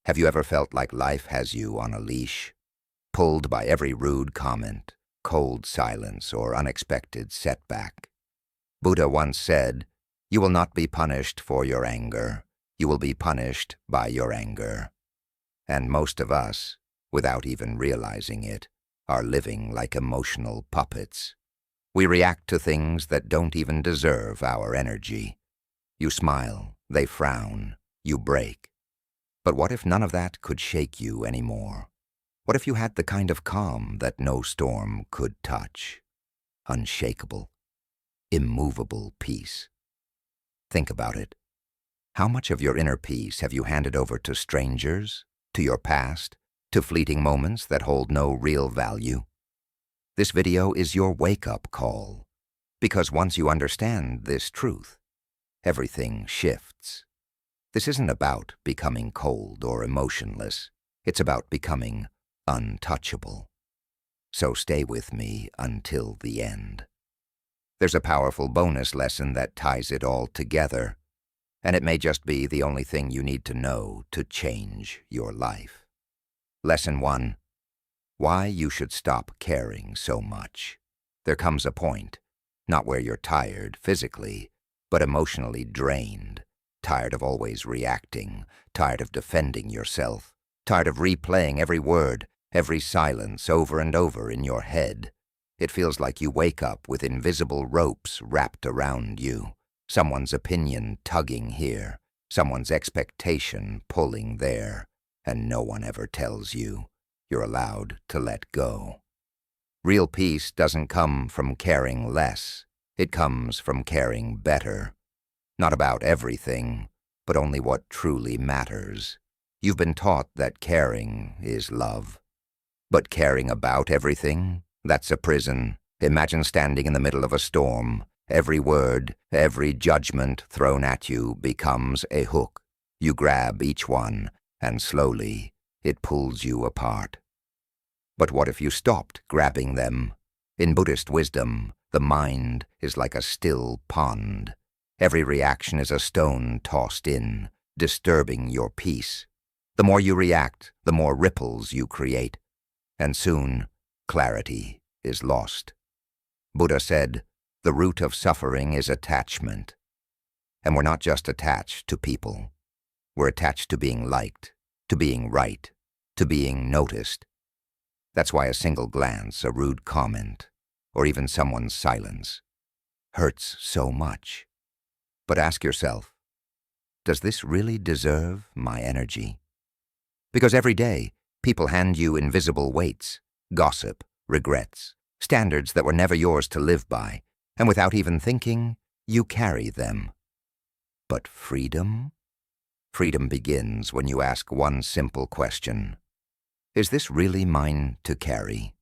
Have you ever felt like life has you on a leash, pulled by every rude comment, cold silence, or unexpected setback? Buddha once said, "You will not be punished for your anger. You will be punished by your anger." And most of us, without even realizing it, are living like emotional puppets. We react to things that don't even deserve our energy. You smile, they frown, you break. But what if none of that could shake you anymore? What if you had the kind of calm that no storm could touch? Unshakable, immovable peace. Think about it. How much of your inner peace have you handed over to strangers, to your past, to fleeting moments that hold no real value? This video is your wake-up call, because once you understand this truth, everything shifts. This isn't about becoming cold or emotionless. It's about becoming untouchable. So stay with me until the end. There's a powerful bonus lesson that ties it all together, and it may just be the only thing you need to know to change your life. Lesson 1. Why you should stop caring so much. There comes a point, not where you're tired physically, but emotionally drained, tired of always reacting, tired of defending yourself, tired of replaying every word, every silence over and over in your head. It feels like you wake up with invisible ropes wrapped around you, someone's opinion tugging here, someone's expectation pulling there, and no one ever tells you you're allowed to let go. Real peace doesn't come from caring less. It comes from caring better. Not about everything, but only what truly matters. You've been taught that caring is love. But caring about everything, that's a prison. Imagine standing in the middle of a storm. Every word, every judgment thrown at you becomes a hook. You grab each one, and slowly it pulls you apart. But what if you stopped grabbing them? In Buddhist wisdom, the mind is like a still pond. Every reaction is a stone tossed in, disturbing your peace. The more you react, the more ripples you create, and soon clarity is lost. Buddha said, the root of suffering is attachment. And we're not just attached to people. We're attached to being liked, to being right, to being noticed. That's why a single glance, a rude comment, or even someone's silence hurts so much. But ask yourself, does this really deserve my energy? Because every day, people hand you invisible weights, gossip, regrets, standards that were never yours to live by, and without even thinking, you carry them. But freedom? Freedom begins when you ask one simple question. Is this really mine to carry?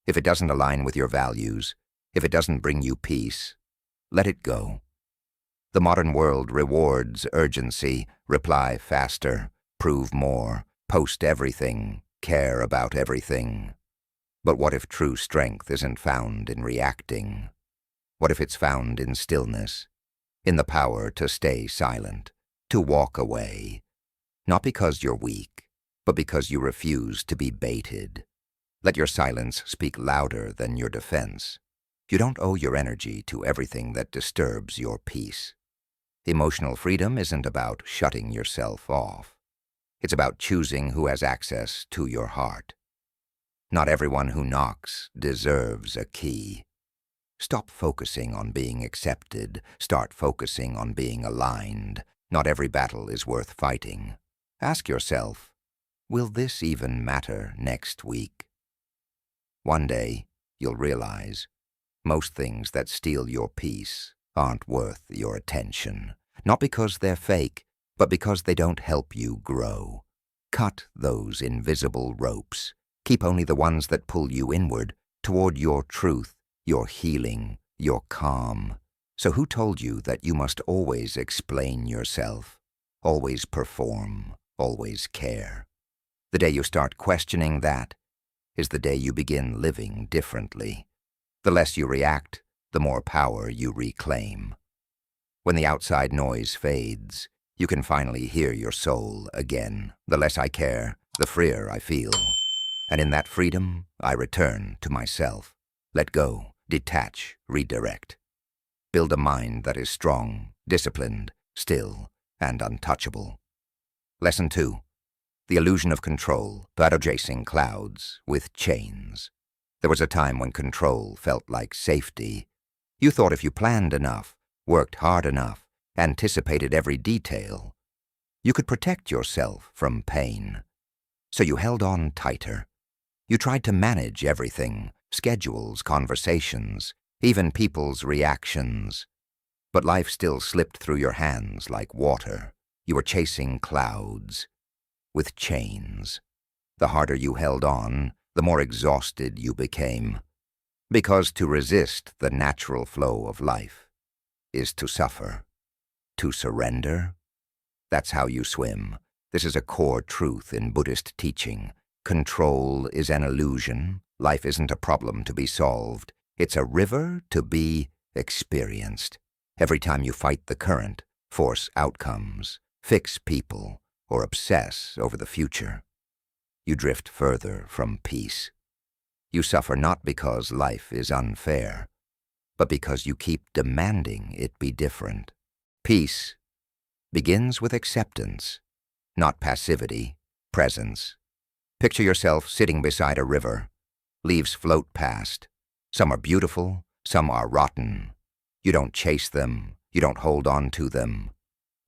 If it doesn't align with your values, if it doesn't bring you peace, let it go. The modern world rewards urgency, reply faster, prove more, post everything, care about everything. But what if true strength isn't found in reacting? What if it's found in stillness, in the power to stay silent, to walk away, not because you're weak, but because you refuse to be baited? Let your silence speak louder than your defense. You don't owe your energy to everything that disturbs your peace. Emotional freedom isn't about shutting yourself off. It's about choosing who has access to your heart. Not everyone who knocks deserves a key. Stop focusing on being accepted. Start focusing on being aligned. Not every battle is worth fighting. Ask yourself, will this even matter next week? One day, you'll realize most things that steal your peace aren't worth your attention. Not because they're fake, but because they don't help you grow. Cut those invisible ropes. Keep only the ones that pull you inward, toward your truth, your healing, your calm. So who told you that you must always explain yourself, always perform, always care? The day you start questioning that is the day you begin living differently. The less you react, the more power you reclaim. When the outside noise fades, You can finally hear your soul again. The less I care, the freer I feel. And in that freedom, I return to myself. Let go, detach, redirect. Build a mind that is strong, disciplined, still, and untouchable. Lesson 2. The illusion of control, battle chasing clouds with chains. There was a time when control felt like safety. You thought if you planned enough, worked hard enough, anticipated every detail, you could protect yourself from pain. So you held on tighter. You tried to manage everything, schedules, conversations, even people's reactions. But life still slipped through your hands like water. You were chasing clouds with chains. The harder you held on, the more exhausted you became. Because to resist the natural flow of life is to suffer, to surrender. That's how you swim. This is a core truth in Buddhist teaching. Control is an illusion. Life isn't a problem to be solved. It's a river to be experienced. Every time you fight the current, force outcomes, fix people, or obsess over the future, you drift further from peace. You suffer not because life is unfair, but because you keep demanding it be different. Peace begins with acceptance, not passivity, presence. Picture yourself sitting beside a river. Leaves float past. Some are beautiful, some are rotten. You don't chase them, you don't hold on to them.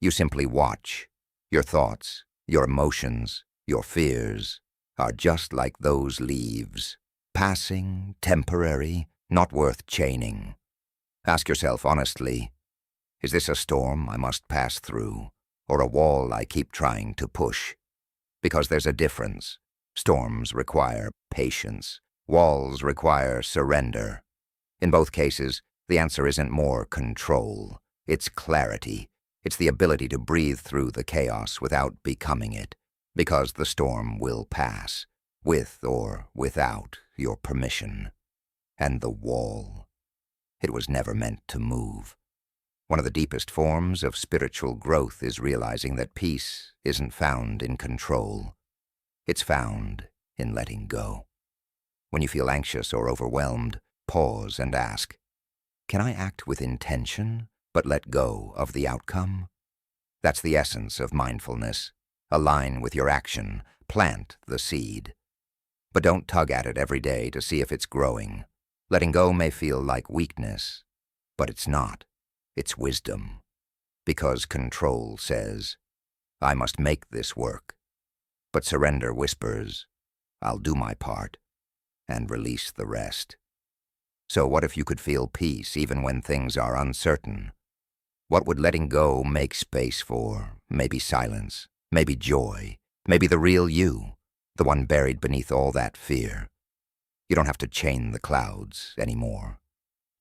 You simply watch. Your thoughts, your emotions, your fears are just like those leaves. Passing, temporary, not worth chaining. Ask yourself honestly, is this a storm I must pass through, or a wall I keep trying to push? Because there's a difference. Storms require patience. Walls require surrender. In both cases, the answer isn't more control. It's clarity. It's the ability to breathe through the chaos without becoming it, because the storm will pass, with or without your permission. And the wall, it was never meant to move. One of the deepest forms of spiritual growth is realizing that peace isn't found in control. It's found in letting go. When you feel anxious or overwhelmed, pause and ask, can I act with intention, but let go of the outcome? That's the essence of mindfulness. Align with your action, plant the seed. But don't tug at it every day to see if it's growing. Letting go may feel like weakness, but it's not. It's wisdom. Because control says, I must make this work. But surrender whispers, I'll do my part, and release the rest. So what if you could feel peace even when things are uncertain? What would letting go make space for? Maybe silence, maybe joy, maybe the real you, the one buried beneath all that fear. You don't have to chain the clouds anymore.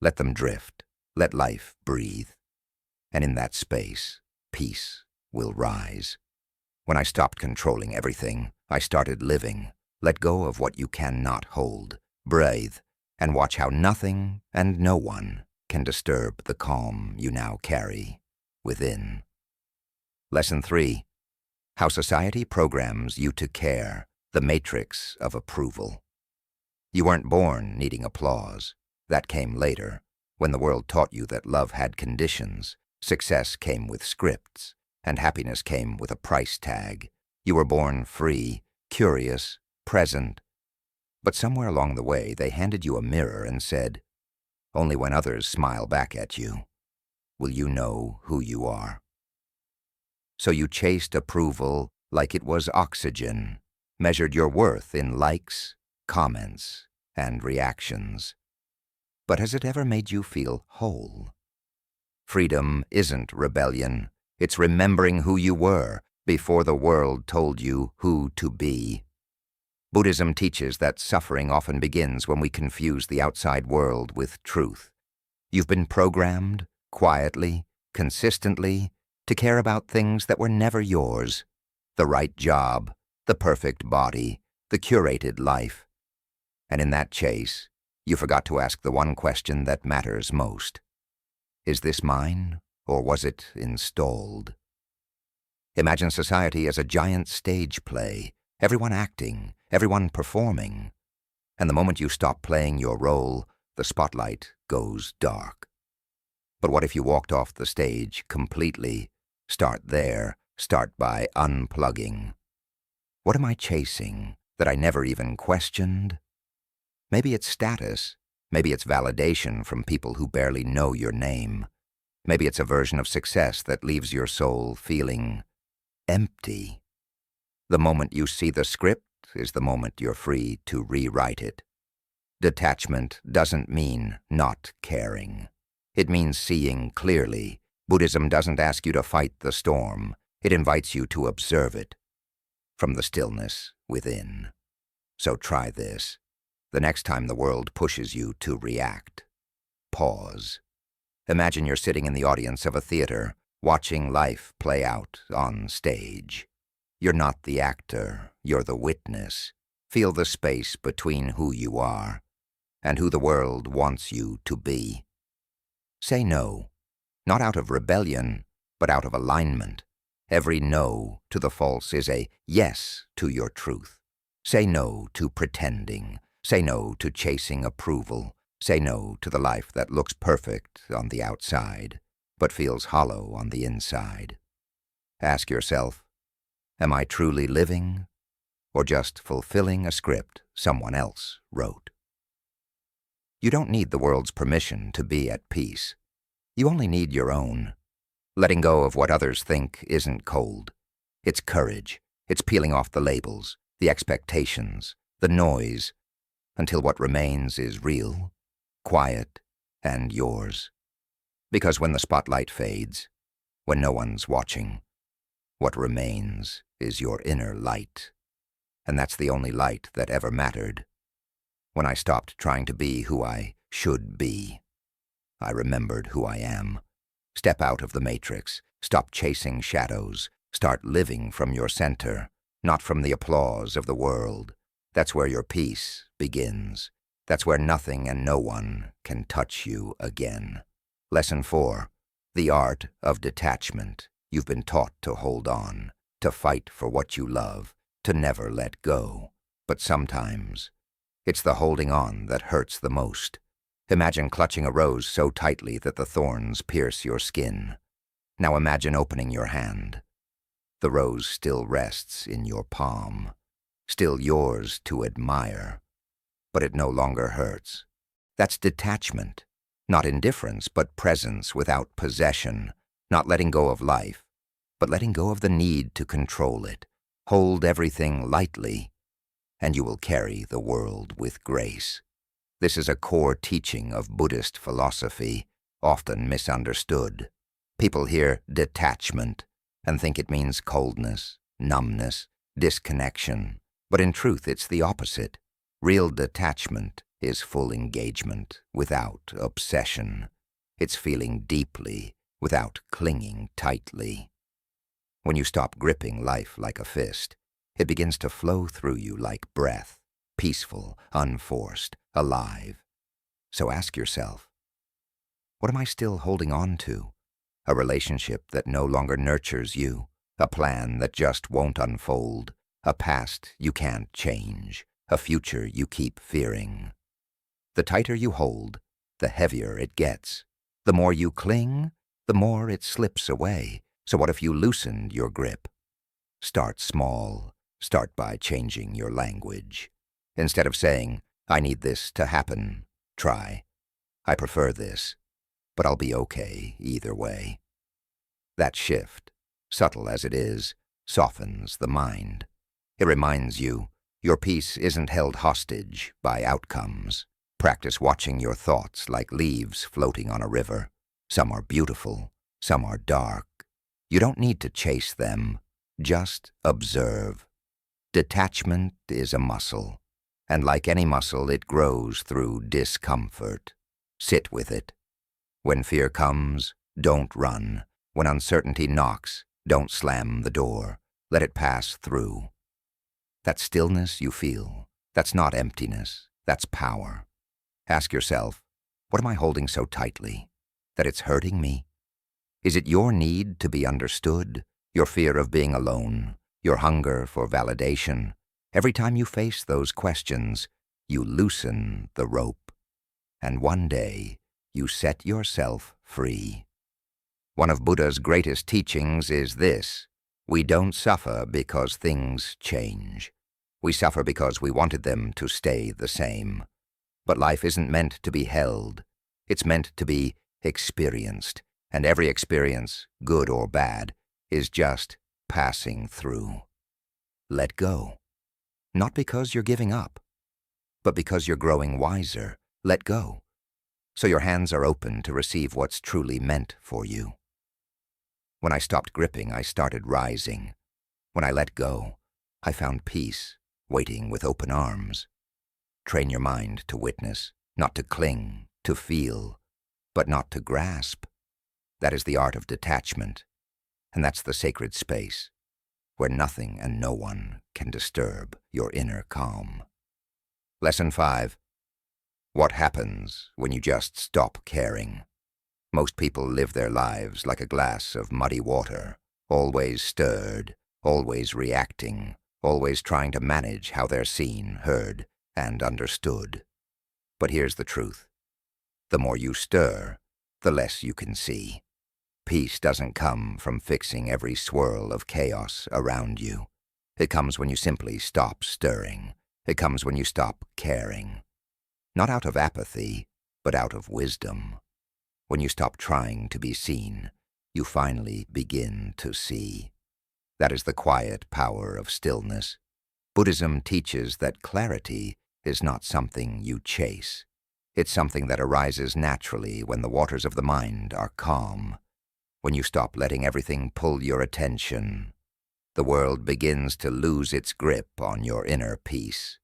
Let them drift, let life breathe. And in that space, peace will rise. When I stopped controlling everything, I started living. Let go of what you cannot hold. Breathe, and watch how nothing and no one can disturb the calm you now carry within. Lesson 3. How society programs you to care, the matrix of approval. You weren't born needing applause. That came later, when the world taught you that love had conditions, success came with scripts, and happiness came with a price tag. You were born free, curious, present. But somewhere along the way, they handed you a mirror and said, only when others smile back at you will you know who you are. So you chased approval like it was oxygen, measured your worth in likes, comments, and reactions. But has it ever made you feel whole? Freedom isn't rebellion. It's remembering who you were before the world told you who to be. Buddhism teaches that suffering often begins when we confuse the outside world with truth. You've been programmed, quietly, consistently, to care about things that were never yours. The right job, the perfect body, the curated life. And in that chase, you forgot to ask the one question that matters most. Is this mine, or was it installed? Imagine society as a giant stage play, everyone acting, everyone performing. And the moment you stop playing your role, the spotlight goes dark. But what if you walked off the stage completely? Start there. Start by unplugging. What am I chasing that I never even questioned? Maybe it's status. Maybe it's validation from people who barely know your name. Maybe it's a version of success that leaves your soul feeling empty. The moment you see the script is the moment you're free to rewrite it. Detachment doesn't mean not caring. It means seeing clearly. Buddhism doesn't ask you to fight the storm. It invites you to observe it from the stillness within. So try this. The next time the world pushes you to react, pause. Imagine you're sitting in the audience of a theater, watching life play out on stage. You're not the actor, you're the witness. Feel the space between who you are and who the world wants you to be. Say no, not out of rebellion, but out of alignment. Every no to the false is a yes to your truth. Say no to pretending. Say no to chasing approval. Say no to the life that looks perfect on the outside, but feels hollow on the inside. Ask yourself, am I truly living, or just fulfilling a script someone else wrote? You don't need the world's permission to be at peace. You only need your own. Letting go of what others think isn't cold. It's courage. It's peeling off the labels, the expectations, the noise, until what remains is real, quiet, and yours. Because when the spotlight fades, when no one's watching, what remains is your inner light. And that's the only light that ever mattered. When I stopped trying to be who I should be, I remembered who I am. Step out of the matrix. Stop chasing shadows. Start living from your center, not from the applause of the world. That's where your peace begins. That's where nothing and no one can touch you again. Lesson 4. The art of detachment. You've been taught to hold on, to fight for what you love, to never let go. But sometimes, it's the holding on that hurts the most. Imagine clutching a rose so tightly that the thorns pierce your skin. Now imagine opening your hand. The rose still rests in your palm, still yours to admire, but it no longer hurts. That's detachment, not indifference, but presence without possession, not letting go of life, but letting go of the need to control it. Hold everything lightly, and you will carry the world with grace. This is a core teaching of Buddhist philosophy, often misunderstood. People hear detachment and think it means coldness, numbness, disconnection. But in truth, it's the opposite. Real detachment is full engagement without obsession. It's feeling deeply without clinging tightly. When you stop gripping life like a fist, it begins to flow through you like breath, peaceful, unforced, alive. So ask yourself, what am I still holding on to? A relationship that no longer nurtures you, a plan that just won't unfold, a past you can't change, a future you keep fearing. The tighter you hold, the heavier it gets. The more you cling, the more it slips away. So what if you loosened your grip? Start small. Start by changing your language. Instead of saying, I need this to happen, try, I prefer this, but I'll be okay either way. That shift, subtle as it is, softens the mind. It reminds you your peace isn't held hostage by outcomes. Practice watching your thoughts like leaves floating on a river. Some are beautiful, some are dark. You don't need to chase them, just observe. Detachment is a muscle, and like any muscle, it grows through discomfort. Sit with it. When fear comes, don't run. When uncertainty knocks, don't slam the door. Let it pass through. That stillness you feel, that's not emptiness, that's power. Ask yourself, what am I holding so tightly? That it's hurting me? Is it your need to be understood? your fear of being alone, your hunger for validation. Every time you face those questions, you loosen the rope, and one day you set yourself free. One of Buddha's greatest teachings is this: we don't suffer because things change. We suffer because we wanted them to stay the same. But life isn't meant to be held. It's meant to be experienced, and every experience, good or bad, is just passing through. Let go. Not because you're giving up, but because you're growing wiser. Let go, so your hands are open to receive what's truly meant for you. When I stopped gripping, I started rising. When I let go, I found peace, waiting with open arms. Train your mind to witness, not to cling, to feel, but not to grasp. That is the art of detachment, and that's the sacred space where nothing and no one can disturb your inner calm. Lesson 5. What happens when you just stop caring? Most people live their lives like a glass of muddy water, always stirred, always reacting, always trying to manage how they're seen, heard, and understood. But here's the truth. The more you stir, the less you can see. Peace doesn't come from fixing every swirl of chaos around you. It comes when you simply stop stirring. It comes when you stop caring. Not out of apathy, but out of wisdom. When you stop trying to be seen, you finally begin to see. That is the quiet power of stillness. Buddhism teaches that clarity is not something you chase. It's something that arises naturally when the waters of the mind are calm. When you stop letting everything pull your attention, the world begins to lose its grip on your inner peace.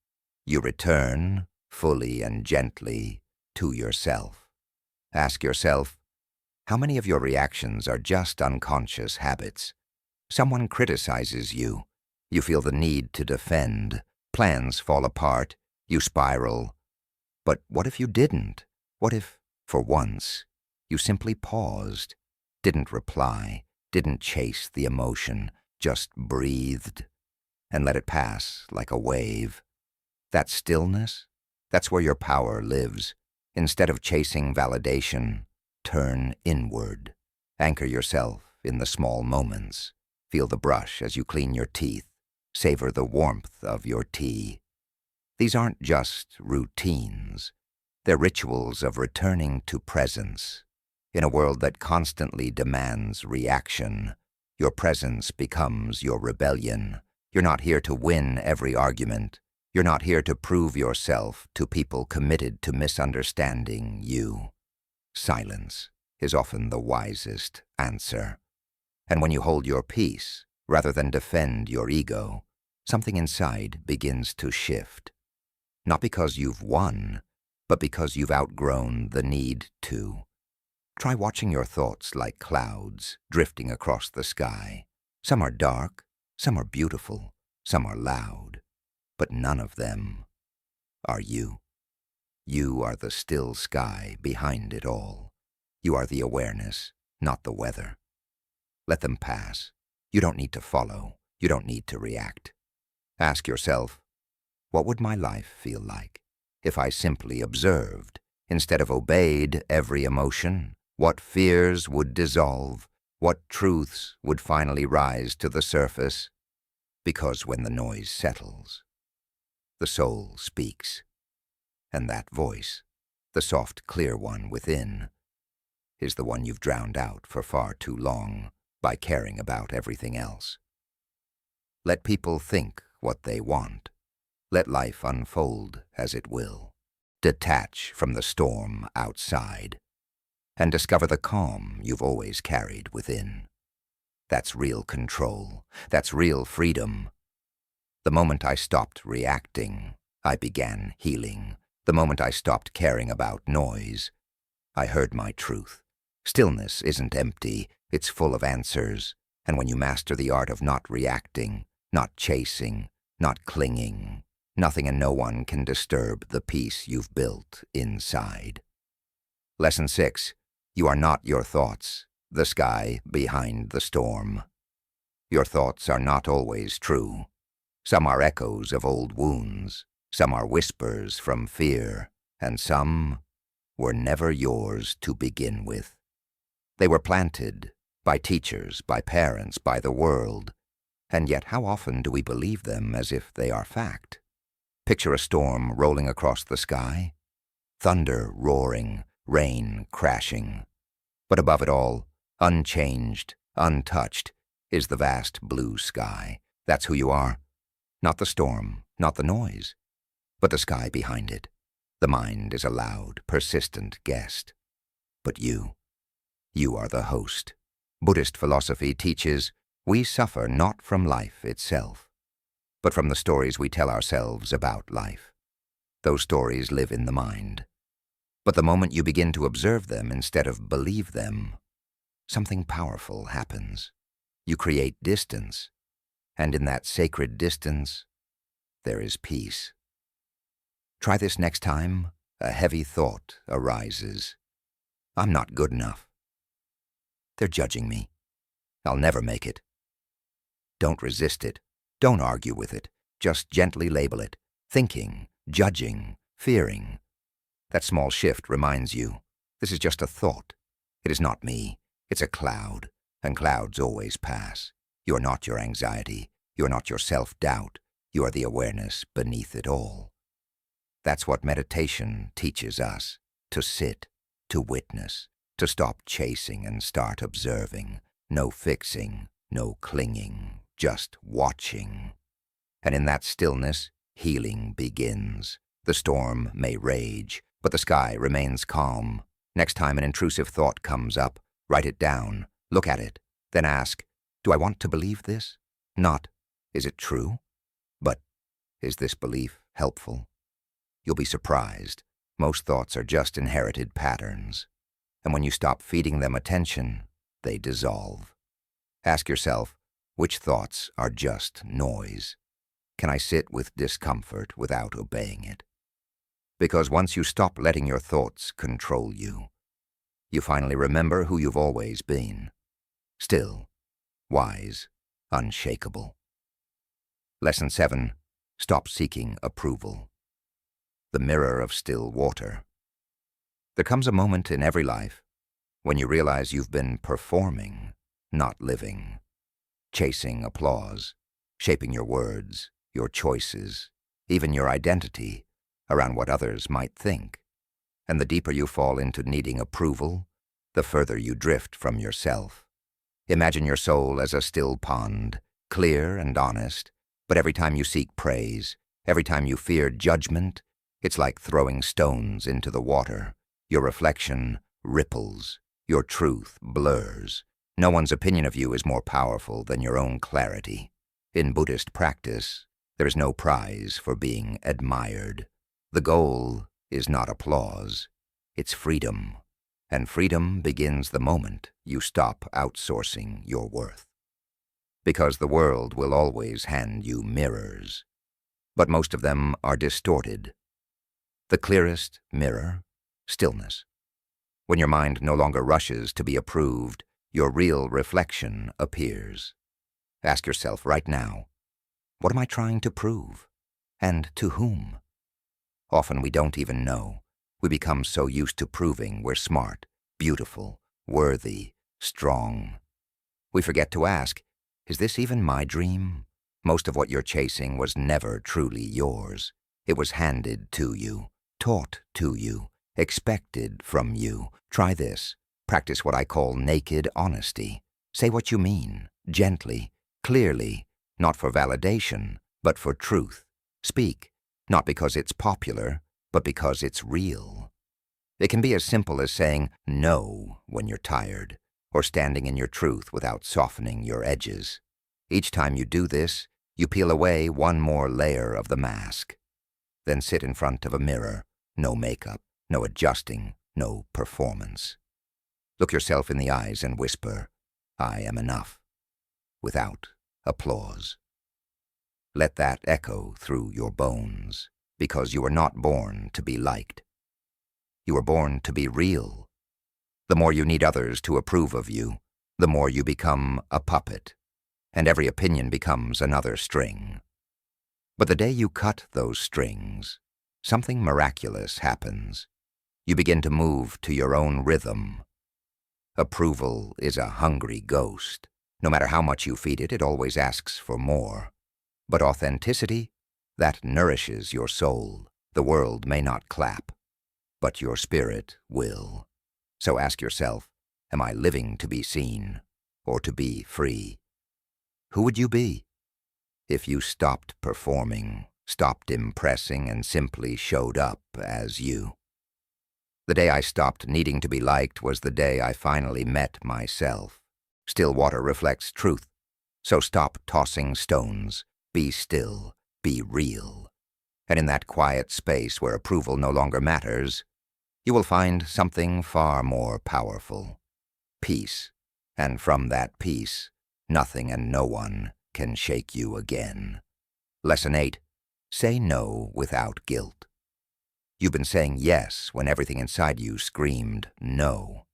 You return, fully and gently, to yourself. Ask yourself, how many of your reactions are just unconscious habits? Someone criticizes you. You feel the need to defend. Plans fall apart. You spiral. But what if you didn't? What if, for once, you simply paused, didn't reply, didn't chase the emotion, just breathed, and let it pass like a wave? That stillness, that's where your power lives. Instead of chasing validation, turn inward. Anchor yourself in the small moments. Feel the brush as you clean your teeth. Savor the warmth of your tea. These aren't just routines. They're rituals of returning to presence. In a world that constantly demands reaction, your presence becomes your rebellion. You're not here to win every argument. You're not here to prove yourself to people committed to misunderstanding you. Silence is often the wisest answer. And when you hold your peace, rather than defend your ego, something inside begins to shift. Not because you've won, but because you've outgrown the need to. Try watching your thoughts like clouds drifting across the sky. Some are dark, some are beautiful, some are loud, but none of them are you. You are the still sky behind it all. You are the awareness, not the weather. Let them pass. You don't need to follow. You don't need to react. Ask yourself, what would my life feel like if I simply observed instead of obeyed every emotion? What fears would dissolve? What truths would finally rise to the surface? Because when the noise settles, the soul speaks. And that voice, the soft, clear one within, is the one you've drowned out for far too long by caring about everything else. Let people think what they want. Let life unfold as it will. Detach from the storm outside and discover the calm you've always carried within. That's real control. That's real freedom. The moment I stopped reacting, I began healing. The moment I stopped caring about noise, I heard my truth. Stillness isn't empty. It's full of answers. And when you master the art of not reacting, not chasing, not clinging, nothing and no one can disturb the peace you've built inside. Lesson 6. You are not your thoughts, the sky behind the storm. Your thoughts are not always true. Some are echoes of old wounds, some are whispers from fear, and some were never yours to begin with. They were planted by teachers, by parents, by the world, and yet how often do we believe them as if they are fact? Picture a storm rolling across the sky, thunder roaring, rain crashing. But above it all, unchanged, untouched, is the vast blue sky. That's who you are. Not the storm, not the noise, but the sky behind it. The mind is a loud, persistent guest. But you are the host. Buddhist philosophy teaches we suffer not from life itself, but from the stories we tell ourselves about life. Those stories live in the mind. But the moment you begin to observe them instead of believe them, something powerful happens. You create distance, and in that sacred distance, there is peace. Try this next time a heavy thought arises. I'm not good enough. They're judging me. I'll never make it. Don't resist it. Don't argue with it. Just gently label it. Thinking, judging, fearing. That small shift reminds you, this is just a thought. It is not me. It's a cloud, and clouds always pass. You are not your anxiety. You are not your self-doubt. You are the awareness beneath it all. That's what meditation teaches us, to sit, to witness, to stop chasing and start observing. No fixing, no clinging, just watching. And in that stillness, healing begins. The storm may rage, but the sky remains calm. Next time an intrusive thought comes up, write it down, look at it, then ask, do I want to believe this? Not, is it true? But, is this belief helpful? You'll be surprised. Most thoughts are just inherited patterns. And when you stop feeding them attention, they dissolve. Ask yourself, which thoughts are just noise? Can I sit with discomfort without obeying it? Because once you stop letting your thoughts control you, you finally remember who you've always been. Still, wise, unshakable. Lesson 7. Stop seeking approval. The mirror of still water. There comes a moment in every life when you realize you've been performing, not living, chasing applause, shaping your words, your choices, even your identity around what others might think. And the deeper you fall into needing approval, the further you drift from yourself. Imagine your soul as a still pond, clear and honest, but every time you seek praise, every time you fear judgment, it's like throwing stones into the water. Your reflection ripples, your truth blurs. No one's opinion of you is more powerful than your own clarity. In Buddhist practice, there is no prize for being admired. The goal is not applause, it's freedom. And freedom begins the moment you stop outsourcing your worth. Because the world will always hand you mirrors, but most of them are distorted. The clearest mirror, stillness. When your mind no longer rushes to be approved, your real reflection appears. Ask yourself right now, what am I trying to prove? And to whom? Often we don't even know. We become so used to proving we're smart, beautiful, worthy, strong. We forget to ask, is this even my dream? Most of what you're chasing was never truly yours. It was handed to you, taught to you, expected from you. Try this. Practice what I call naked honesty. Say what you mean, gently, clearly, not for validation, but for truth. Speak, not because it's popular, but because it's real. It can be as simple as saying no when you're tired, or standing in your truth without softening your edges. Each time you do this, you peel away one more layer of the mask. Then sit in front of a mirror, no makeup, no adjusting, no performance. Look yourself in the eyes and whisper, I am enough, without applause. Let that echo through your bones, because you were not born to be liked. You were born to be real. The more you need others to approve of you, the more you become a puppet. and every opinion becomes another string. But the day you cut those strings, something miraculous happens. You begin to move to your own rhythm. Approval is a hungry ghost. No matter how much you feed it, it always asks for more. But authenticity, that nourishes your soul. The world may not clap, but your spirit will. So ask yourself, am I living to be seen or to be free? Who would you be if you stopped performing, stopped impressing, and simply showed up as you? The day I stopped needing to be liked was the day I finally met myself. Still water reflects truth, so stop tossing stones. Be still, be real. And in that quiet space where approval no longer matters, you will find something far more powerful. Peace. And from that peace, nothing and no one can shake you again. Lesson 8. Say no without guilt. You've been saying yes when everything inside you screamed no.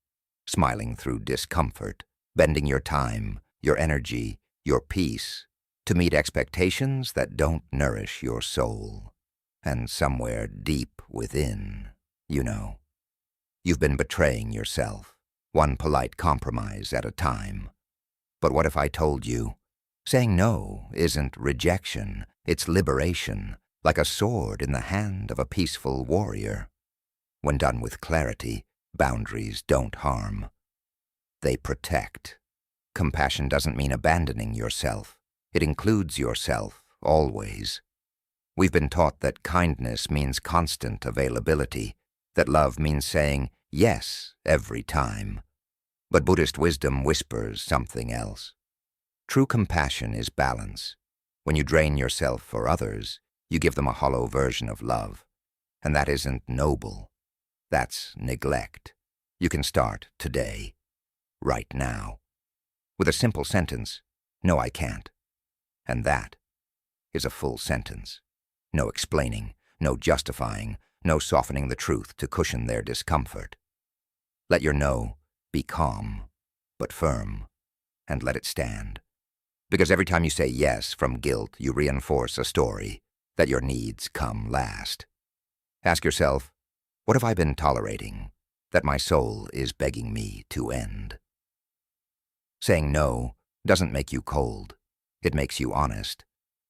Smiling through discomfort, bending your time, your energy, your peace, to meet expectations that don't nourish your soul. And somewhere deep within, you know, you've been betraying yourself, one polite compromise at a time. But what if I told you, saying no isn't rejection, it's liberation, like a sword in the hand of a peaceful warrior. When done with clarity, boundaries don't harm. They protect. Compassion doesn't mean abandoning yourself. It includes yourself, always. We've been taught that kindness means constant availability, that love means saying yes every time. But Buddhist wisdom whispers something else. True compassion is balance. When you drain yourself for others, you give them a hollow version of love. And that isn't noble. That's neglect. You can start today, right now, with a simple sentence, no, I can't. And that is a full sentence. No explaining, no justifying, no softening the truth to cushion their discomfort. Let your no be calm, but firm, and let it stand. Because every time you say yes from guilt, you reinforce a story that your needs come last. Ask yourself, what have I been tolerating that my soul is begging me to end? Saying no doesn't make you cold. It makes you honest.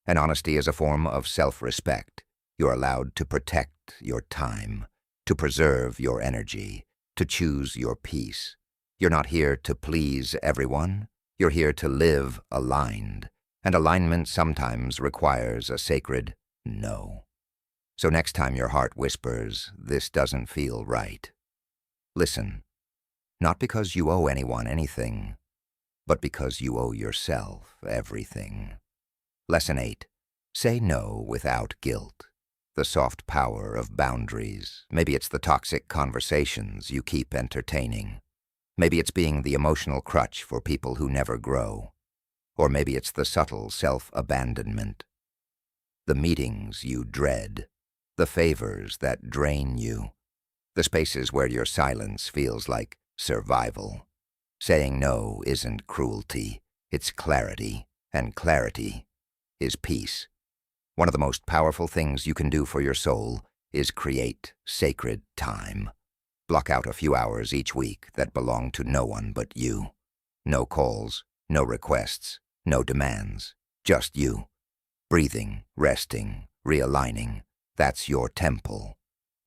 And honesty is a form of self-respect. You're allowed to protect your time, to preserve your energy, to choose your peace. You're not here to please everyone. You're here to live aligned. And alignment sometimes requires a sacred no. So next time your heart whispers, this doesn't feel right, listen. Not because you owe anyone anything, but because you owe yourself everything. Lesson 8. Say no without guilt. The soft power of boundaries. Maybe it's the toxic conversations you keep entertaining. Maybe it's being the emotional crutch for people who never grow. Or maybe it's the subtle self-abandonment. The meetings you dread. The favors that drain you. The spaces where your silence feels like survival. Saying no isn't cruelty, it's clarity, and clarity is peace. One of the most powerful things you can do for your soul is create sacred time. Block out a few hours each week that belong to no one but you. No calls, no requests, no demands, just you. Breathing, resting, realigning, that's your temple.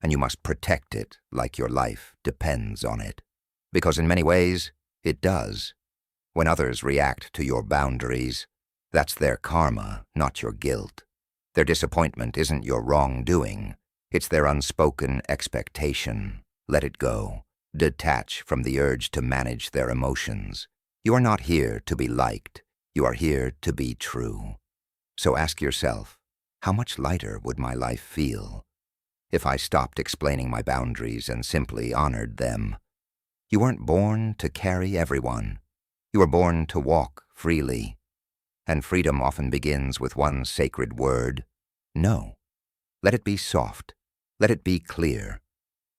And you must protect it like your life depends on it. Because in many ways, it does. When others react to your boundaries, that's their karma, not your guilt. Their disappointment isn't your wrongdoing. It's their unspoken expectation. Let it go. Detach from the urge to manage their emotions. You are not here to be liked. You are here to be true. So ask yourself, how much lighter would my life feel if I stopped explaining my boundaries and simply honored them? You weren't born to carry everyone. You were born to walk freely. And freedom often begins with one sacred word, no. Let it be soft. Let it be clear.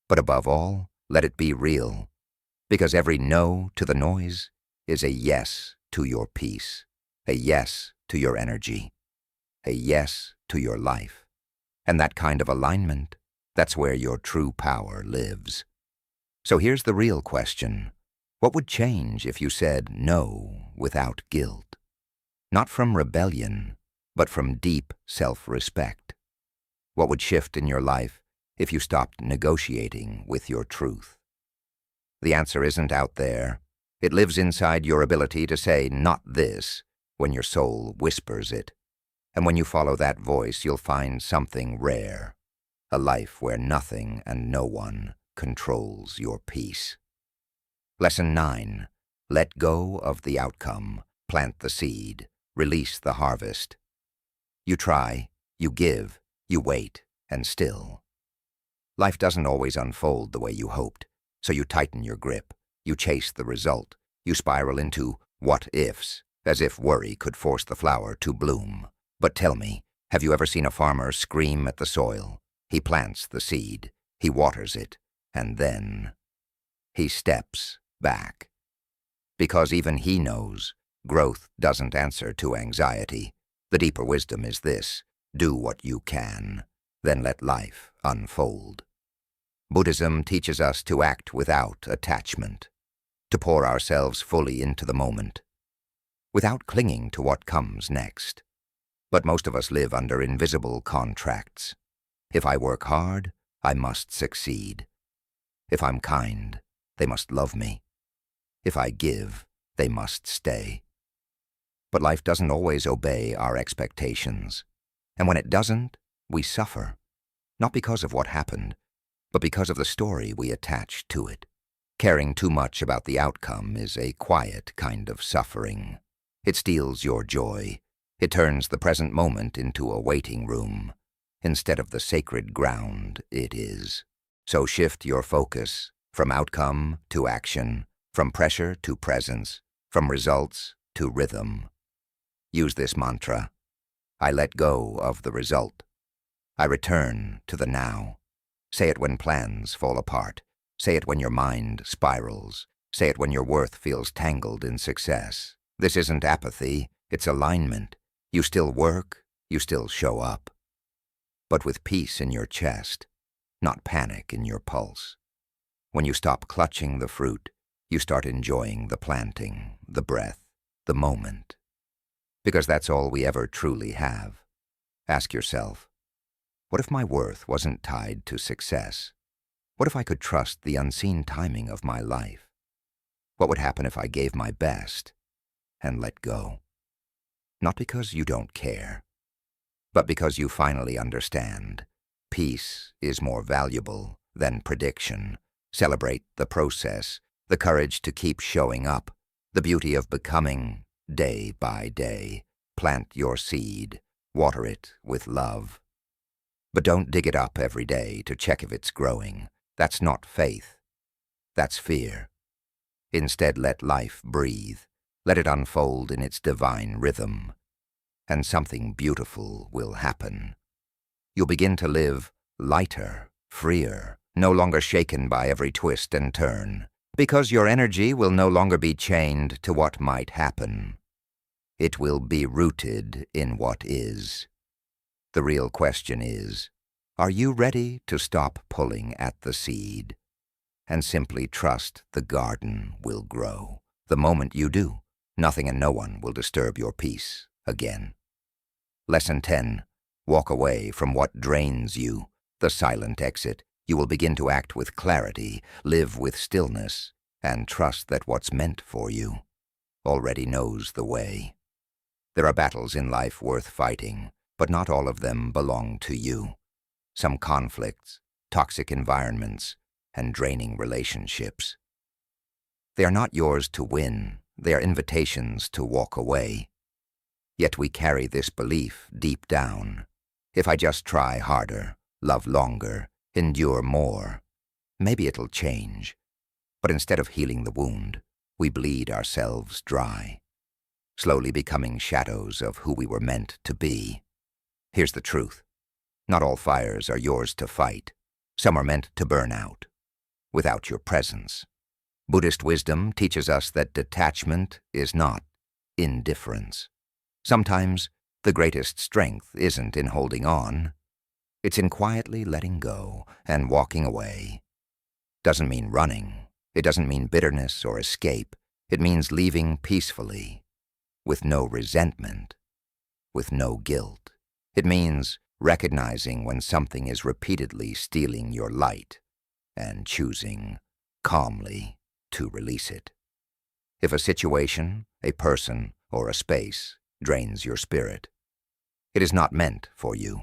But above all, let it be real. Because every no to the noise is a yes to your peace. a yes to your energy, a yes to your life. And that kind of alignment, that's where your true power lives. So here's the real question. What would change if you said no without guilt? Not from rebellion, but from deep self-respect. What would shift in your life if you stopped negotiating with your truth? The answer isn't out there. It lives inside your ability to say, "Not this," when your soul whispers it. And when you follow that voice, you'll find something rare, a life where nothing and no one controls your peace. Lesson 9. Let go of the outcome, plant the seed, release the harvest. You try, you give, you wait, and still. Life doesn't always unfold the way you hoped, so you tighten your grip, you chase the result, you spiral into what-ifs, as if worry could force the flower to bloom. But tell me, have you ever seen a farmer scream at the soil? He plants the seed, he waters it, and then he steps back. Because even he knows growth doesn't answer to anxiety. The deeper wisdom is this: do what you can, then let life unfold. Buddhism teaches us to act without attachment, to pour ourselves fully into the moment, without clinging to what comes next. But most of us live under invisible contracts. If I work hard, I must succeed. If I'm kind, they must love me. If I give, they must stay. But life doesn't always obey our expectations. And when it doesn't, we suffer. Not because of what happened, but because of the story we attach to it. Caring too much about the outcome is a quiet kind of suffering. It steals your joy. It turns the present moment into a waiting room, instead of the sacred ground it is. So shift your focus from outcome to action, from pressure to presence, from results to rhythm. Use this mantra: I let go of the result. I return to the now. Say it when plans fall apart. Say it when your mind spirals. Say it when your worth feels tangled in success. This isn't apathy, it's alignment. You still work, you still show up. But with peace in your chest, not panic in your pulse. When you stop clutching the fruit, you start enjoying the planting, the breath, the moment. Because that's all we ever truly have. Ask yourself, what if my worth wasn't tied to success? What if I could trust the unseen timing of my life? What would happen if I gave my best and let go? Not because you don't care, but because you finally understand. Peace is more valuable than prediction. Celebrate the process, the courage to keep showing up, the beauty of becoming day by day. Plant your seed, water it with love. But don't dig it up every day to check if it's growing. That's not faith. That's fear. Instead, let life breathe. Let it unfold in its divine rhythm. And something beautiful will happen. You'll begin to live lighter, freer, no longer shaken by every twist and turn, because your energy will no longer be chained to what might happen. It will be rooted in what is. The real question is, are you ready to stop pulling at the seed and simply trust the garden will grow? The moment you do, nothing and no one will disturb your peace again. Lesson 10. Walk away from what drains you, the silent exit. You will begin to act with clarity, live with stillness, and trust that what's meant for you already knows the way. There are battles in life worth fighting, but not all of them belong to you. Some conflicts, toxic environments, and draining relationships. They are not yours to win. They are invitations to walk away. Yet we carry this belief deep down. If I just try harder, love longer, endure more, maybe it'll change. But instead of healing the wound, we bleed ourselves dry, slowly becoming shadows of who we were meant to be. Here's the truth. Not all fires are yours to fight. Some are meant to burn out, without your presence. Buddhist wisdom teaches us that detachment is not indifference. Sometimes the greatest strength isn't in holding on. It's in quietly letting go and walking away. Doesn't mean running. It doesn't mean bitterness or escape. It means leaving peacefully, with no resentment, with no guilt. It means recognizing when something is repeatedly stealing your light and choosing calmly to release it. If a situation, a person, or a space drains your spirit, it is not meant for you.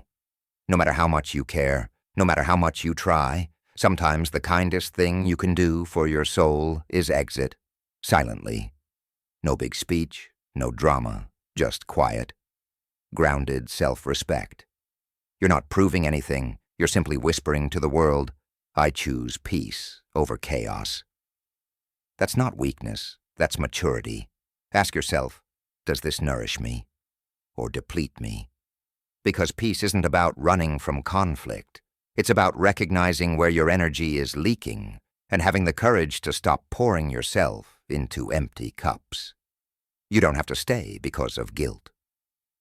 No matter how much you care, no matter how much you try, sometimes the kindest thing you can do for your soul is exit, silently. No big speech, no drama, just quiet, grounded self-respect. You're not proving anything, you're simply whispering to the world, I choose peace over chaos. That's not weakness, that's maturity. Ask yourself, does this nourish me or deplete me? Because peace isn't about running from conflict. It's about recognizing where your energy is leaking and having the courage to stop pouring yourself into empty cups. You don't have to stay because of guilt.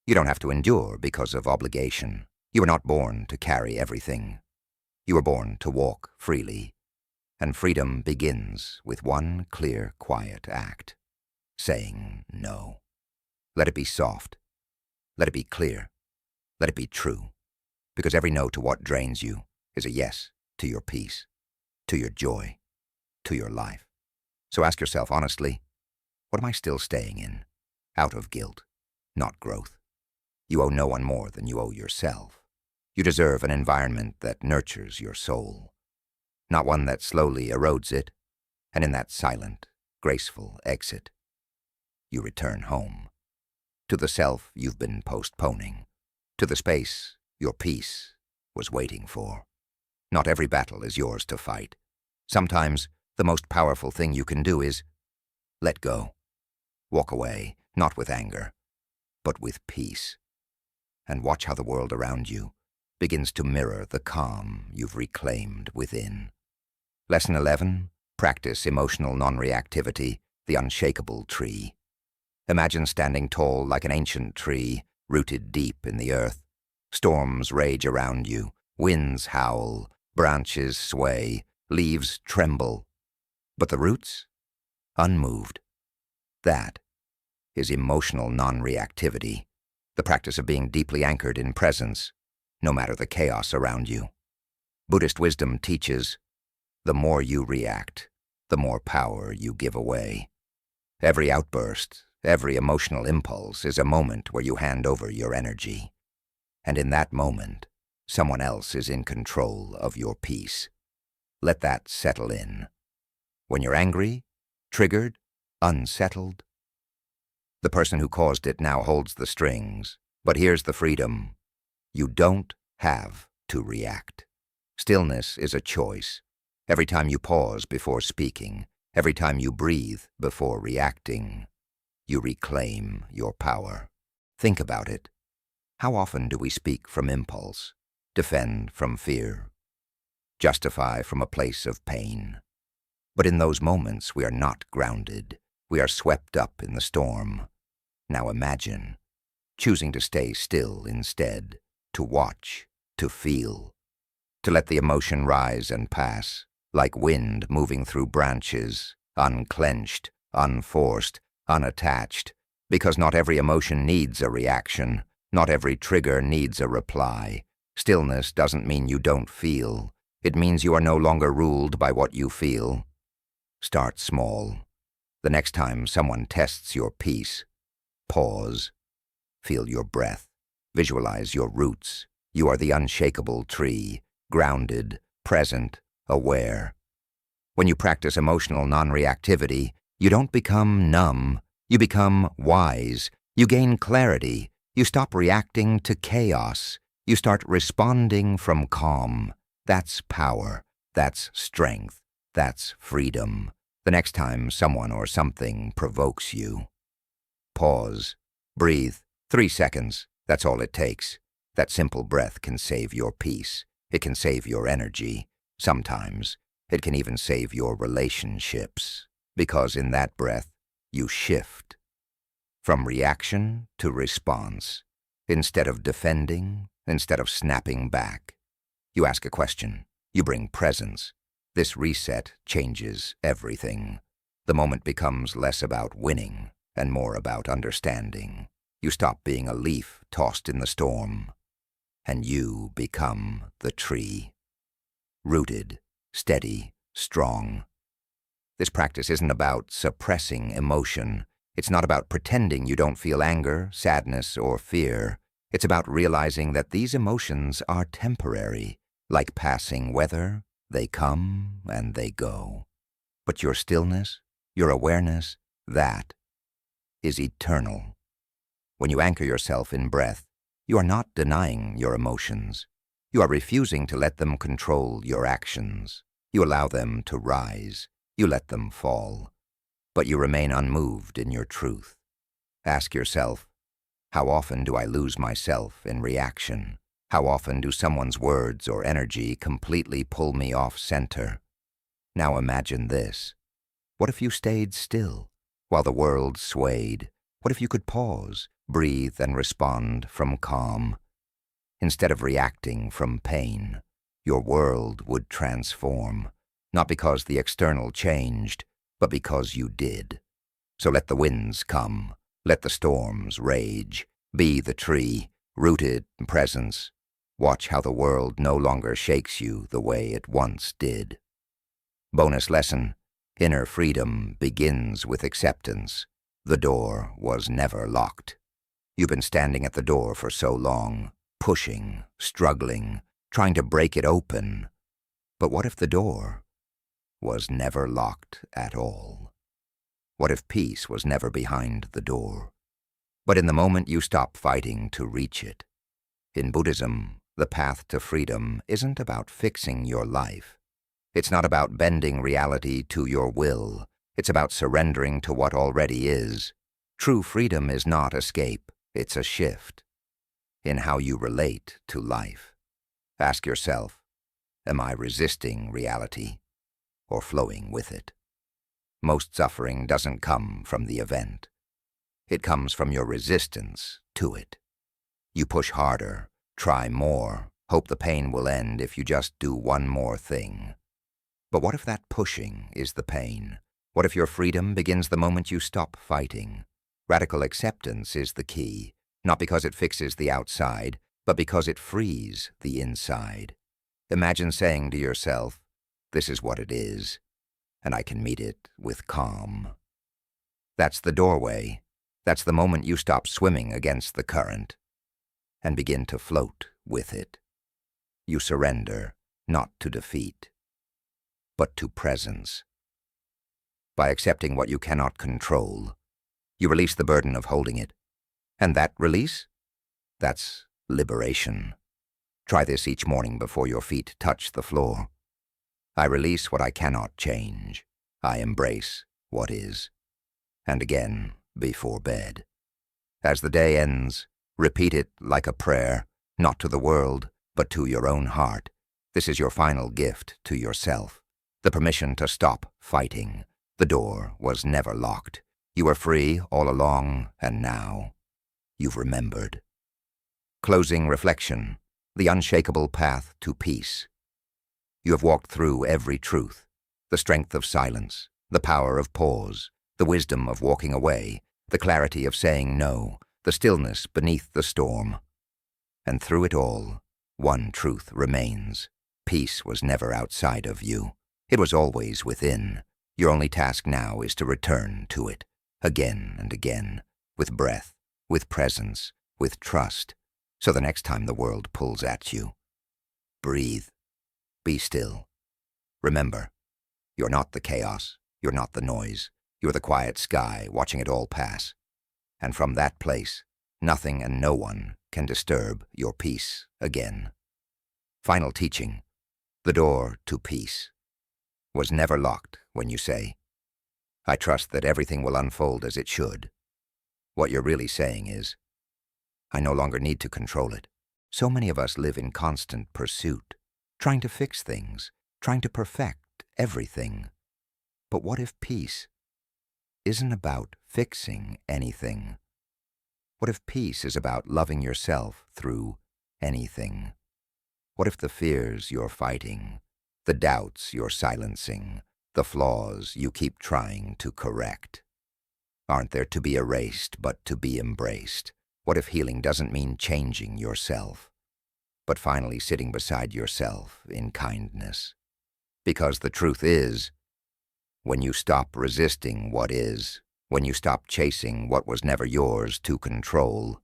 You don't have to endure because of obligation. You were not born to carry everything. You were born to walk freely. And freedom begins with one clear, quiet act, saying no. Let it be soft. Let it be clear. Let it be true. Because every no to what drains you is a yes to your peace, to your joy, to your life. So ask yourself honestly, what am I still staying in? Out of guilt, not growth. You owe no one more than you owe yourself. You deserve an environment that nurtures your soul, not one that slowly erodes it, and in that silent, graceful exit, you return home, to the self you've been postponing, to the space your peace was waiting for. Not every battle is yours to fight. Sometimes the most powerful thing you can do is let go. Walk away, not with anger, but with peace. And watch how the world around you begins to mirror the calm you've reclaimed within. Lesson 11, practice emotional non-reactivity, the unshakable tree. Imagine standing tall like an ancient tree, rooted deep in the earth. Storms rage around you, winds howl, branches sway, leaves tremble. But the roots? Unmoved. That is emotional non-reactivity, the practice of being deeply anchored in presence, no matter the chaos around you. Buddhist wisdom teaches, the more you react, the more power you give away. Every outburst, every emotional impulse is a moment where you hand over your energy. And in that moment, someone else is in control of your peace. Let that settle in. When you're angry, triggered, unsettled, the person who caused it now holds the strings. But here's the freedom. You don't have to react. Stillness is a choice. Every time you pause before speaking, every time you breathe before reacting, you reclaim your power. Think about it. How often do we speak from impulse, defend from fear, justify from a place of pain? But in those moments we are not grounded. We are swept up in the storm. Now imagine choosing to stay still instead, to watch, to feel, to let the emotion rise and pass, like wind moving through branches, unclenched, unforced, unattached, because not every emotion needs a reaction, not every trigger needs a reply. Stillness doesn't mean you don't feel. It means you are no longer ruled by what you feel. Start small. The next time someone tests your peace, pause. Feel your breath. Visualize your roots. You are the unshakable tree, grounded, present, aware. When you practice emotional non-reactivity, you don't become numb. You become wise. You gain clarity. You stop reacting to chaos. You start responding from calm. That's power. That's strength. That's freedom. The next time someone or something provokes you, pause. Breathe. 3 seconds. That's all it takes. That simple breath can save your peace. It can save your energy. Sometimes it can even save your relationships. Because in that breath, you shift. From reaction to response. Instead of defending, instead of snapping back. You ask a question. You bring presence. This reset changes everything. The moment becomes less about winning and more about understanding. You stop being a leaf tossed in the storm, and you become the tree. Rooted, steady, strong. This practice isn't about suppressing emotion. It's not about pretending you don't feel anger, sadness, or fear. It's about realizing that these emotions are temporary. Like passing weather, they come and they go. But your stillness, your awareness, that is eternal. When you anchor yourself in breath, you are not denying your emotions. You are refusing to let them control your actions. You allow them to rise. You let them fall. But you remain unmoved in your truth. Ask yourself, how often do I lose myself in reaction? How often do someone's words or energy completely pull me off center? Now imagine this. What if you stayed still while the world swayed? What if you could pause, breathe, and respond from calm? Instead of reacting from pain, your world would transform, not because the external changed, but because you did. So let the winds come, let the storms rage, be the tree, rooted in presence. Watch how the world no longer shakes you the way it once did. Bonus lesson, inner freedom begins with acceptance. The door was never locked. You've been standing at the door for so long, pushing, struggling, trying to break it open. But what if the door was never locked at all? What if peace was never behind the door, but in the moment you stop fighting to reach it? In Buddhism, the path to freedom isn't about fixing your life. It's not about bending reality to your will. It's about surrendering to what already is. True freedom is not escape, it's a shift in how you relate to life. Ask yourself, am I resisting reality or flowing with it? Most suffering doesn't come from the event. It comes from your resistance to it. You push harder, try more, hope the pain will end if you just do one more thing. But what if that pushing is the pain? What if your freedom begins the moment you stop fighting? Radical acceptance is the key, not because it fixes the outside, but because it frees the inside. Imagine saying to yourself, this is what it is, and I can meet it with calm. That's the doorway. That's the moment you stop swimming against the current and begin to float with it. You surrender, not to defeat, but to presence. By accepting what you cannot control, you release the burden of holding it. And that release? That's liberation. Try this each morning before your feet touch the floor. I release what I cannot change. I embrace what is. And again, before bed. As the day ends, repeat it like a prayer, not to the world, but to your own heart. This is your final gift to yourself. The permission to stop fighting. The door was never locked. You were free all along, and now you've remembered. Closing reflection. The unshakable path to peace. You have walked through every truth. The strength of silence. The power of pause. The wisdom of walking away. The clarity of saying no. The stillness beneath the storm. And through it all, one truth remains. Peace was never outside of you. It was always within. Your only task now is to return to it, again and again, with breath, with presence, with trust, so the next time the world pulls at you. Breathe. Be still. Remember, you're not the chaos, you're not the noise, you're the quiet sky watching it all pass. And from that place, nothing and no one can disturb your peace again. Final teaching. The door to peace was never locked when you say, I trust that everything will unfold as it should. What you're really saying is, I no longer need to control it. So many of us live in constant pursuit, trying to fix things, trying to perfect everything. But what if peace isn't about fixing anything, What if peace is about loving yourself through anything? What if the fears you're fighting, the doubts you're silencing, the flaws you keep trying to correct, aren't there to be erased but to be embraced? What if healing doesn't mean changing yourself, but finally sitting beside yourself in kindness? Because the truth is, when you stop resisting what is, when you stop chasing what was never yours to control,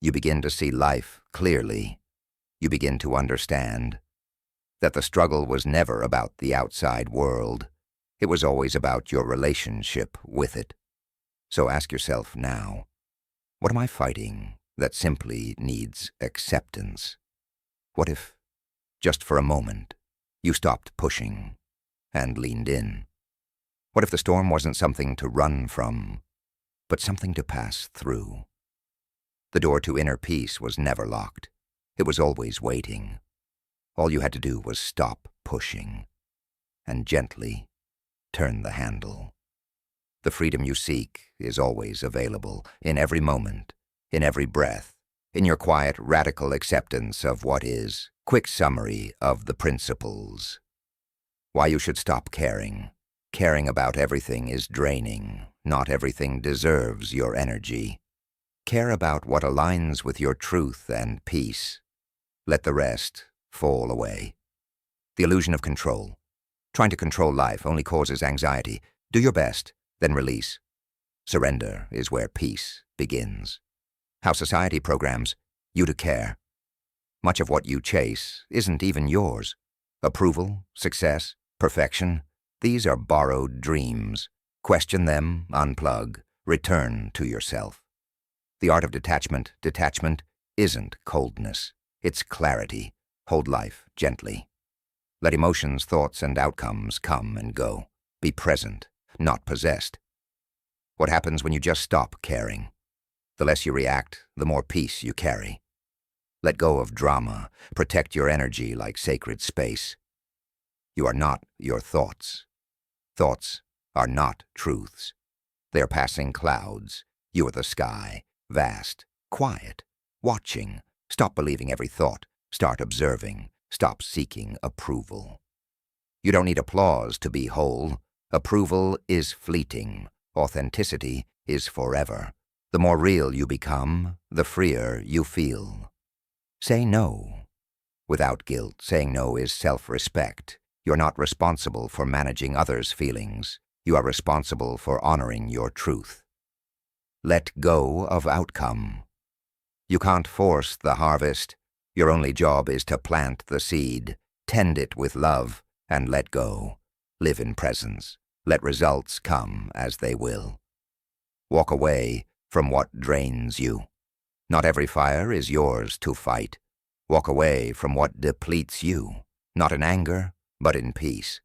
you begin to see life clearly. You begin to understand that the struggle was never about the outside world. It was always about your relationship with it. So ask yourself now, what am I fighting that simply needs acceptance? What if, just for a moment, you stopped pushing and leaned in? What if the storm wasn't something to run from, but something to pass through? The door to inner peace was never locked. It was always waiting. All you had to do was stop pushing and gently turn the handle. The freedom you seek is always available, in every moment, in every breath, in your quiet, radical acceptance of what is. Quick summary of the principles. Why you should stop caring. Caring about everything is draining. Not everything deserves your energy. Care about what aligns with your truth and peace. Let the rest fall away. The illusion of control. Trying to control life only causes anxiety. Do your best, then release. Surrender is where peace begins. How society programs you to care. Much of what you chase isn't even yours. Approval, success, perfection, these are borrowed dreams. Question them, unplug, return to yourself. The art of detachment isn't coldness. It's clarity. Hold life gently. Let emotions, thoughts, and outcomes come and go. Be present, not possessed. What happens when you just stop caring? The less you react, the more peace you carry. Let go of drama. Protect your energy like sacred space. You are not your thoughts. Thoughts are not truths. They are passing clouds. You are the sky, vast, quiet, watching. Stop believing every thought. Start observing. Stop seeking approval. You don't need applause to be whole. Approval is fleeting. Authenticity is forever. The more real you become, the freer you feel. Say no. Without guilt, saying no is self-respect. You're not responsible for managing others' feelings. You are responsible for honoring your truth. Let go of outcome. You can't force the harvest. Your only job is to plant the seed, tend it with love, and let go. Live in presence. Let results come as they will. Walk away from what drains you. Not every fire is yours to fight. Walk away from what depletes you, not in anger, but in peace.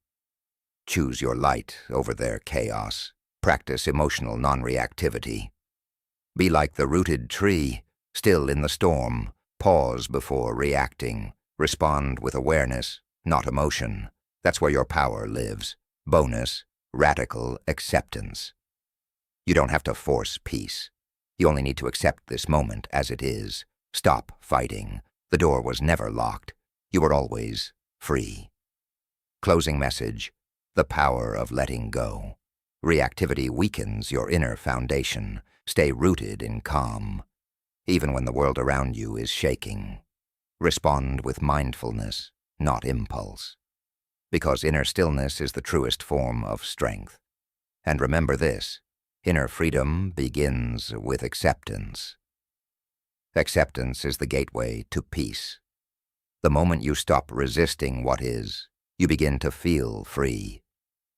Choose your light over their chaos. Practice emotional non-reactivity. Be like the rooted tree, still in the storm. Pause before reacting. Respond with awareness, not emotion. That's where your power lives. Bonus, radical acceptance. You don't have to force peace. You only need to accept this moment as it is. Stop fighting. The door was never locked. You were always free. Closing message: the power of letting go. Reactivity weakens your inner foundation. Stay rooted in calm, even when the world around you is shaking. Respond with mindfulness, not impulse. Because inner stillness is the truest form of strength. And remember this: inner freedom begins with acceptance. Acceptance is the gateway to peace. The moment you stop resisting what is, you begin to feel free.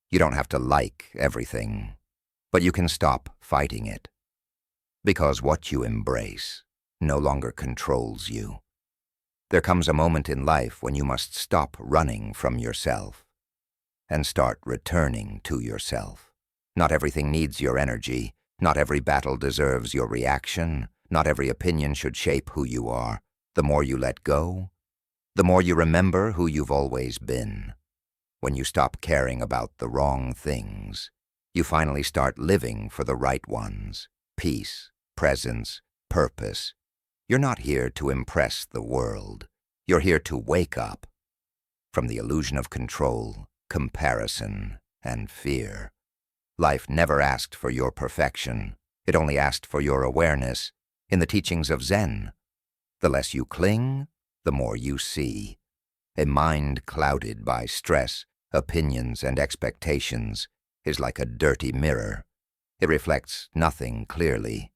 You don't have to like everything, but you can stop fighting it. Because what you embrace no longer controls you. There comes a moment in life when you must stop running from yourself and start returning to yourself. Not everything needs your energy. Not every battle deserves your reaction. Not every opinion should shape who you are. The more you let go, the more you remember who you've always been. When you stop caring about the wrong things, you finally start living for the right ones. Peace, presence, purpose. You're not here to impress the world. You're here to wake up from the illusion of control, comparison, and fear. Life never asked for your perfection. It only asked for your awareness. In the teachings of Zen, the less you cling, the more you see. A mind clouded by stress, opinions, and expectations is like a dirty mirror. It reflects nothing clearly.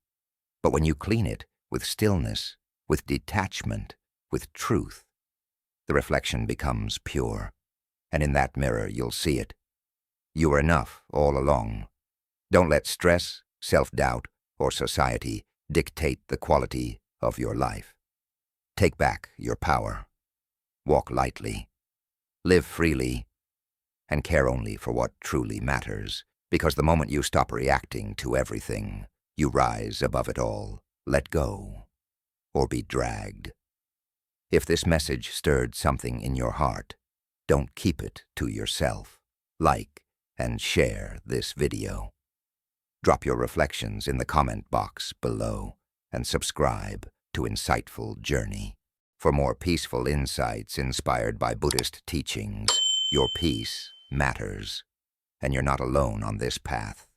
But when you clean it with stillness, with detachment, with truth, the reflection becomes pure. And in that mirror you'll see it. You are enough all along. Don't let stress, self-doubt, or society dictate the quality of your life. Take back your power. Walk lightly. Live freely. And care only for what truly matters. Because the moment you stop reacting to everything, you rise above it all. Let go. Or be dragged. If this message stirred something in your heart, don't keep it to yourself. Like and share this video. Drop your reflections in the comment box below and subscribe to Insightful Journey. For more peaceful insights inspired by Buddhist teachings, your peace matters, and you're not alone on this path.